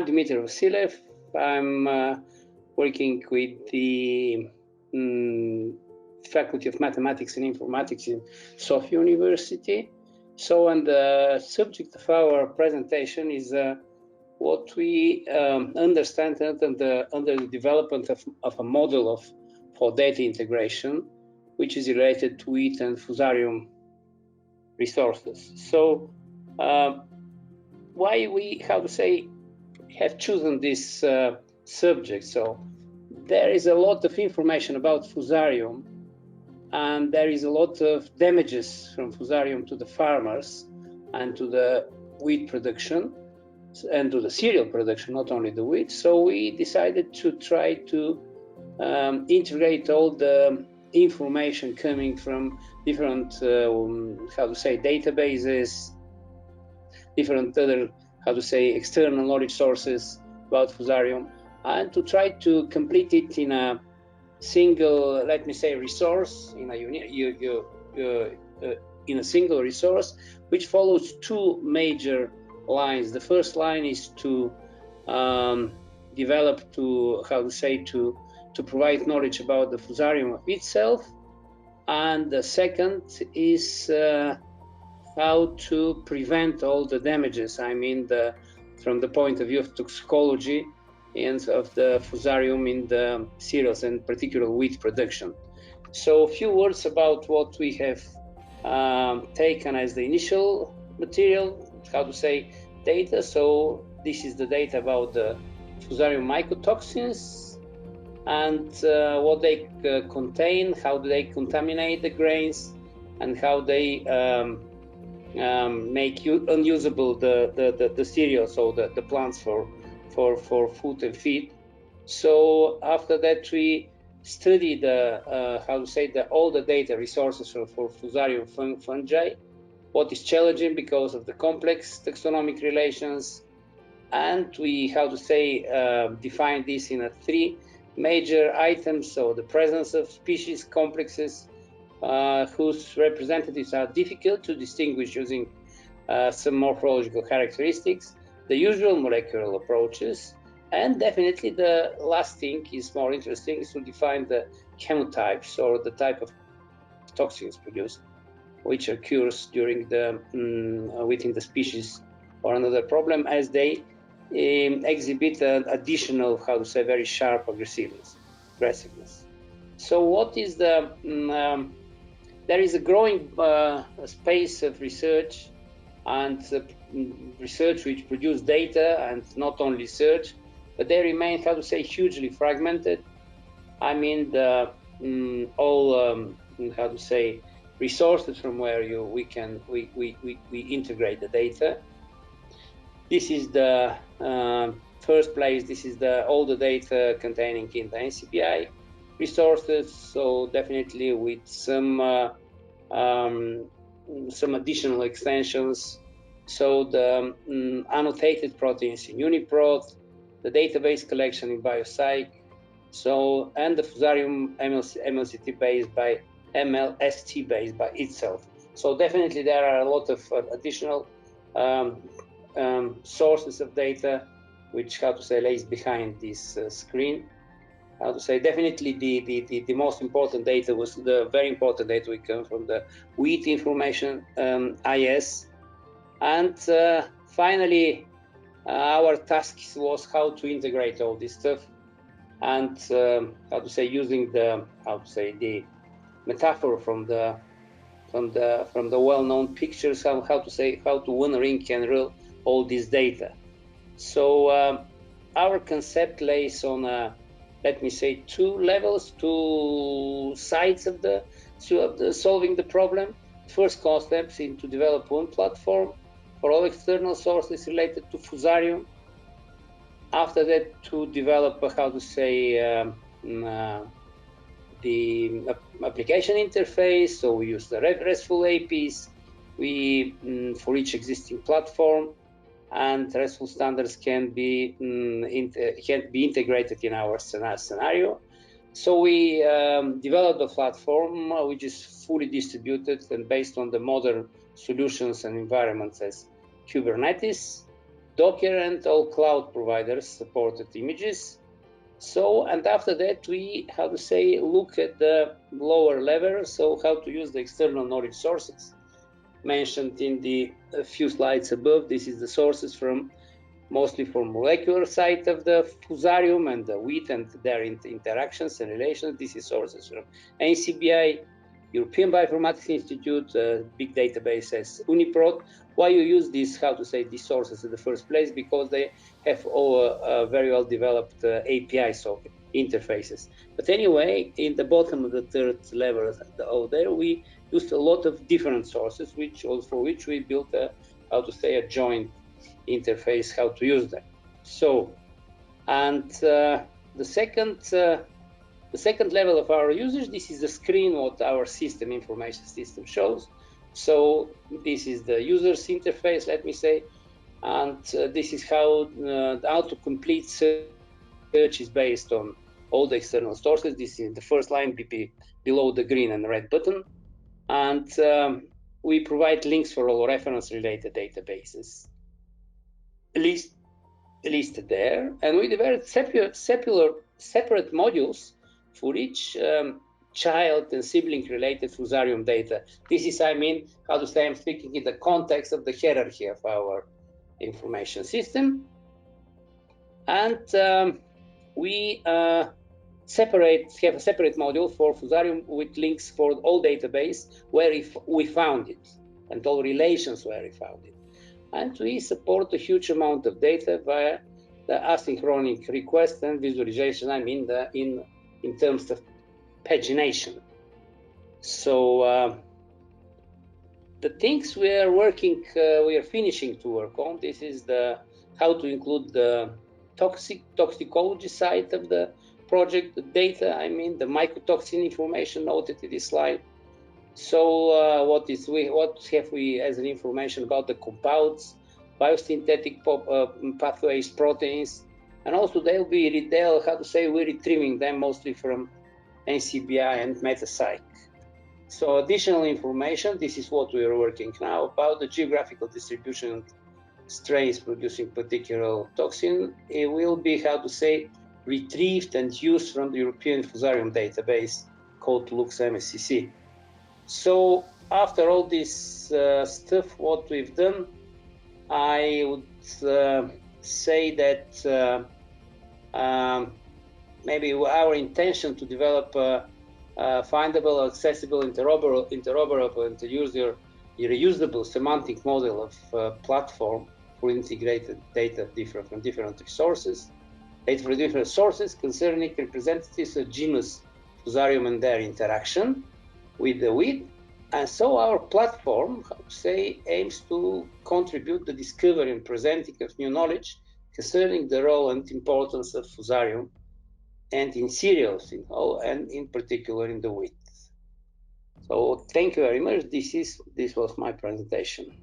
I'm Dimitar Vassilev. I'm working with the Faculty of Mathematics and Informatics in Sofia University. So, and the subject of our presentation is what we understand under the development of a model for data integration, which is related to wheat and Fusarium resources. So, why we, have chosen this subject? So, there is a lot of information about Fusarium, and there is a lot of damages from Fusarium to the farmers and to the wheat production and to the cereal production, not only the wheat. So we decided to try to integrate all the information coming from different, databases, different other, external knowledge sources about Fusarium, and to try to complete it in a single, resource, in a single resource, which follows two major lines. The first line is to develop, to provide knowledge about the Fusarium itself, and the second is how to prevent all the damages. From the point of view of toxicology and of the Fusarium in the cereals and particular wheat production. So a few words about what we have taken as the initial material, data. So this is the data about the Fusarium mycotoxins and what they contain, how they contaminate the grains, and how they make unusable the cereals, so the plants for food and feed. So after that, we studied all the data resources for Fusarium fungi, what is challenging because of the complex taxonomic relations, and we define this in three major items. So the presence of species complexes whose representatives are difficult to distinguish using some morphological characteristics, the usual molecular approaches, and definitely the last thing is more interesting, is to define the chemotypes, or the type of toxins produced, which occurs during the within the species, or another problem, as they exhibit an additional, very sharp aggressiveness. So what is the there is a growing space of research and research which produce data, and not only research, but they remain, hugely fragmented. Resources from where we integrate the data. This is the first place. This is all the data containing in the NCBI resources. So definitely with some additional extensions. So the annotated proteins in UniProt, the database collection in BioPsych, so, and the Fusarium MLST based by itself. So definitely there are a lot of additional sources of data, which lays behind this screen. Definitely the most important data was the very important data we come from the wheat information IS, and finally our task was how to integrate all this stuff, and using the the metaphor from the well-known pictures, how to one-ring and rule all this data. So our concept lays on two levels, two sides of the solving the problem. First concept is to develop one platform for all external sources related to Fusarium. After that, to develop the application interface. So we use the RESTful APIs for each existing platform, and RESTful standards can be integrated in our scenario. So we developed a platform which is fully distributed and based on the modern solutions and environments as Kubernetes. Docker and all cloud providers supported images. So, and after that, we, how to say, look at the lower level, so how to use the external knowledge sources mentioned in the few slides above. This is the sources from mostly for molecular side of the Fusarium and the wheat and their interactions and relations. This is sources from NCBI, European Bioinformatics Institute, big database as Uniprot. Why you use these, how to say, these sources in the first place? Because they have all very well developed API socket interfaces. But anyway, in the bottom of the third level there, we used a lot of different sources, for which we built a, how to say, a joint interface, how to use them. So, and the second level of our usage, this is the screen what our system information system shows. So this is the user's interface, let me say, and this is how the autocomplete search is based on all the external sources. This is the first line below the green and red button, and we provide links for all reference-related databases listed there, and we developed separate modules for each child and sibling related Fusarium data. This is, I mean, how to say, I'm speaking in the context of the hierarchy of our information system. And we have a separate module for Fusarium with links for all database where we found it and all relations where we found it. And we support a huge amount of data via the asynchronous request and visualization, I mean, in terms of pagination. So the things we are finishing to work on, this is how to include the toxicology side of the project, the data, I mean, the mycotoxin information noted in this slide. So what have we as an information about the compounds, biosynthetic pathways, proteins, and also we're retrieving them mostly from NCBI and MetaPsych. So additional information, this is what we are working now about the geographical distribution of strains producing particular toxin. It will be, retrieved and used from the European Fusarium database called LuxMSCC. So after all this stuff, what we've done, I would say that maybe our intention to develop a findable, accessible, interoperable, and reusable semantic model of platform for integrated data from different sources, concerning representatives of genus Fusarium and their interaction with the wheat. And so our platform, aims to contribute the discovery and presenting of new knowledge concerning the role and importance of Fusarium and in cereals, and in particular in the wheat. So thank you very much. This was my presentation.